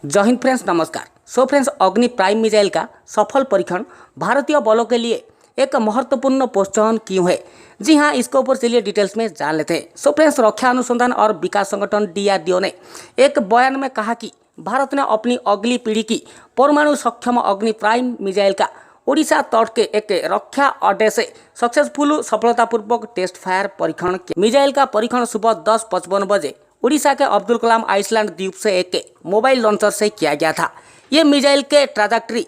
जय हिंद फ्रेंड्स, नमस्कार। So friends, अग्नि प्राइम मिसाइल का सफल परीक्षण भारतीय बलों के लिए एक महत्वपूर्ण प्रोत्साहन क्यों है। जी हां, इसके ऊपर चलिए डिटेल्स में जान लेते हैं। सो फ्रेंड्स, रक्षा अनुसंधान और विकास संगठन DRDO ने एक बयान में कहा कि भारत ने अपनी अगली पीढ़ी की परमाणु सक्षम अग्नि प्राइम मिसाइल का ओडिशा तट के एक रक्षा अड्डे से सफलतापूर्वक टेस्ट फायर परीक्षण किया। मिसाइल का परीक्षण सुबह 10:55 बजे उड़ीसा के अब्दुल कलाम आइसलैंड द्वीप से एक मोबाइल लॉन्चर से किया गया था। ये मिसाइल के ट्रैजेक्टरी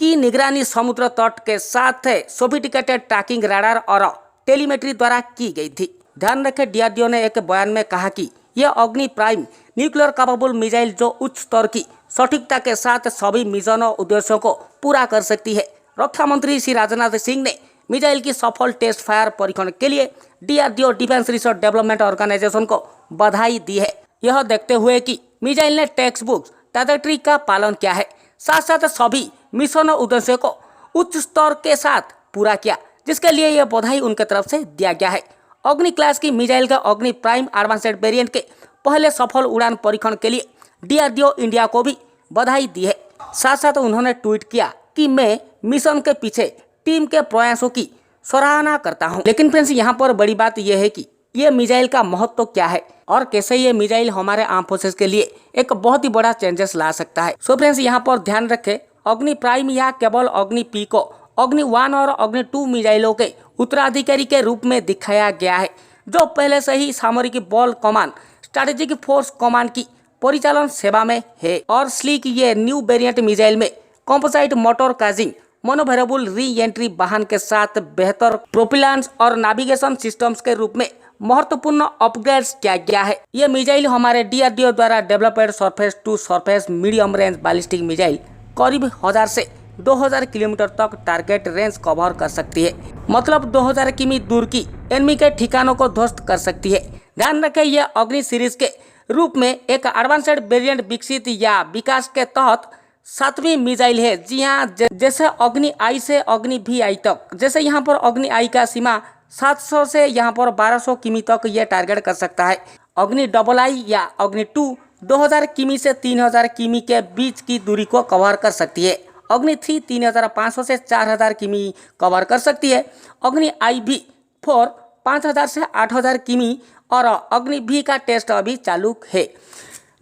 की निगरानी समुद्र तट के साथ सोफिस्टिकेटेड ट्रैकिंग रडार और टेलीमेट्री द्वारा की गई थी। ध्यान रखें, DRDO ने एक बयान में कहा कि यह अग्नि प्राइम न्यूक्लियर कैपेबल मिसाइल जो उच्च स्तर की सटीकता के साथ सभी मिशन और उद्देश्यों को पूरा कर सकती है। रक्षा मंत्री श्री राजनाथ सिंह ने मिसाइल की सफल टेस्ट फायर परीक्षण के लिए DRDO defence research development organisation को बधाई दी है। यह देखते हुए कि मिसाइल ने टेक्स्ट बुक ट्रैजेक्टरी का पालन किया है, साथ साथ सभी मिशन और उद्देश्यों को उच्च स्तर के साथ पूरा किया, जिसके लिए यह बधाई उनके तरफ से दिया गया है। अग्नि क्लास की मिसाइल का अग्नि प्राइम एडवांस्ड वेरिएंट के पहले सफल उड़ान परीक्षण के लिए DRDO इंडिया को भी बधाई दी है। साथ साथ उन्होंने ट्वीट किया कि मैं मिशन के पीछे टीम के प्रयासों की सराहना करता हूं। लेकिन फ्रेंड्स, यहाँ पर बड़ी बात यह है कि ये मिसाइल का महत्व क्या है और कैसे ये मिसाइल हमारे आर्म फोर्सेस के लिए एक बहुत ही बड़ा चेंजेस ला सकता है। सो फ्रेंड्स, यहाँ पर ध्यान रखें, अग्नि प्राइम या केवल अग्नि P को अग्नि 1 और अग्नि 2 मिसाइलों के उत्तराधिकारी के रूप में दिखाया गया है, जो पहले से ही सामरिक बल कमान स्ट्रेटेजिक फोर्स कमांड की परिचालन सेवा में है। और स्लीक ये न्यू वेरिएंट मिसाइल में composite motor casing manoeuvrable re entry वाहन के साथ बेहतर प्रोपिलांस और नेविगेशन सिस्टम्स के रूप में महत्वपूर्ण अपग्रेड्स किया गया है। ये मिसाइल हमारे DRDO द्वारा developed surface to surface medium range ballistic missile करीब 1000 से 2000 किलोमीटर तक टारगेट रेंज कवर कर सकती है, मतलब 2000 किमी दूर की एनिमी के ठिकानों को ध्वस्त कर सकती है। ध्यान रखें, यह अग्नि सीरीज के रूप में एक एडवांस्ड वेरिएंट विकसित या विकास के तहत 7वीं मिसाइल है। जी हाँ, जैसे अग्नि I से अग्नि VI तक, जैसे यहाँ पर अग्नि I का सीमा 700 से यहाँ पर 1200 किमी तक यह टारगेट कर सकता है। अग्नि II या अग्नि 2 2000 किमी से 3000 किमी के बीच की दूरी को कवर कर सकती है। अग्नि 3 3500 से 4000 किमी कवर कर सकती है। अग्नि IV4 5000 से 8000 किमी और अग्नि V का टेस्ट अभी चालू है,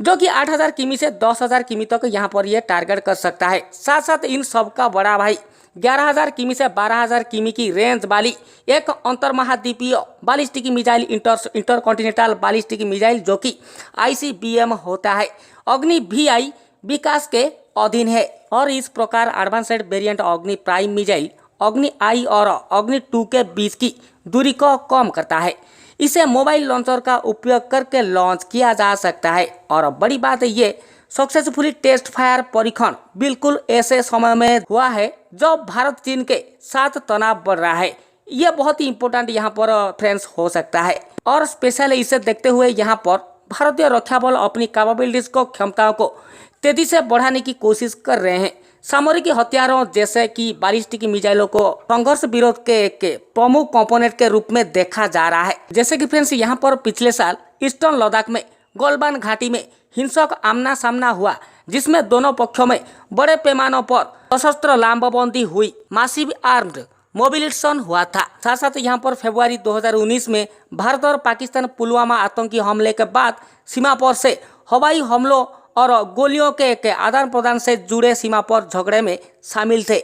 जो कि 8000 किमी से 10000 किमी तक यहाँ पर यह टारगेट कर सकता है। साथ साथ इन सब का बड़ा भाई 11000 किमी से 12000 किमी की रेंज वाली एक अंतर्महाद्वीपीय ballistic missile intercontinental ballistic missile जो कि ICBM होता है, अग्नि VI विकास के अधीन है। और इस प्रकार एडवांस्ड वेरिएंट अग्नि प्राइम मिसाइल अग्नि I और अग्नि 2 के बीच की दूरी को कम करता है। इसे मोबाइल लॉन्चर का उपयोग करके लॉन्च किया जा सकता है। और बड़ी बात है, ये सक्सेसफुली टेस्ट फायर परीक्षण बिल्कुल ऐसे समय में हुआ है जब भारत चीन के साथ तनाव बढ़ रहा है। यह बहुत ही इंपॉर्टेंट यहाँ पर फ्रेंड्स हो सकता है। और स्पेशल इसे देखते हुए यहाँ पर भारतीय रक्षा बल अपनी कैपेबिलिटीज को क्षमताओं को तेजी से बढ़ाने की कोशिश कर रहे हैं। सामरिक हथियारों जैसे कि बैलिस्टिक मिसाइलों को संघर्ष विरोध के एक प्रमुख कंपोनेंट के रूप में देखा जा रहा है। जैसे कि फ्रेंड्स, यहाँ पर पिछले साल ईस्टर्न लद्दाख में गोलबान घाटी में हिंसक आमना सामना हुआ, जिसमें दोनों पक्षों में बड़े पैमानों पर सशस्त्र लामबंदी हुई, मासिव आर्म्ड मोबिलिटेशन हुआ था। साथ साथ यहाँ पर फरवरी 2019 में भारत और पाकिस्तान पुलवामा आतंकी हमले के बाद सीमा पर से हवाई हमलों और गोलियों के आदान प्रदान से जुड़े सीमा पर झगड़े में शामिल थे।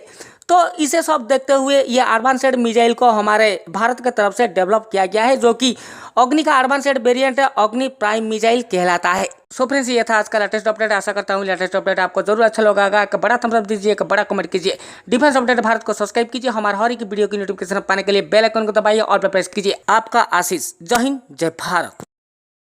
तो इसे सब देखते हुए ये एडवांस्ड मिसाइल को हमारे भारत की तरफ से डेवलप किया गया है, जो कि अग्नि का एडवांस्ड वेरिएंट अग्नि प्राइम मिसाइल कहलाता है। सो फ्रेंड्स, ये था आज का लेटेस्ट अपडेट। आशा करता हूँ लेटेस्ट अपडेट आपको जरूर अच्छा लगा। एक बड़ा थम्स अप दीजिए, एक बड़ा कमेंट कीजिए। डिफेंस अपडेट भारत को सब्सक्राइब कीजिए। हमारे हर एक वीडियो की नोटिफिकेशन पाने के लिए बेल आइकन को दबाइए और प्रेस कीजिए। आपका आशीष। जय हिंद, जय भारत।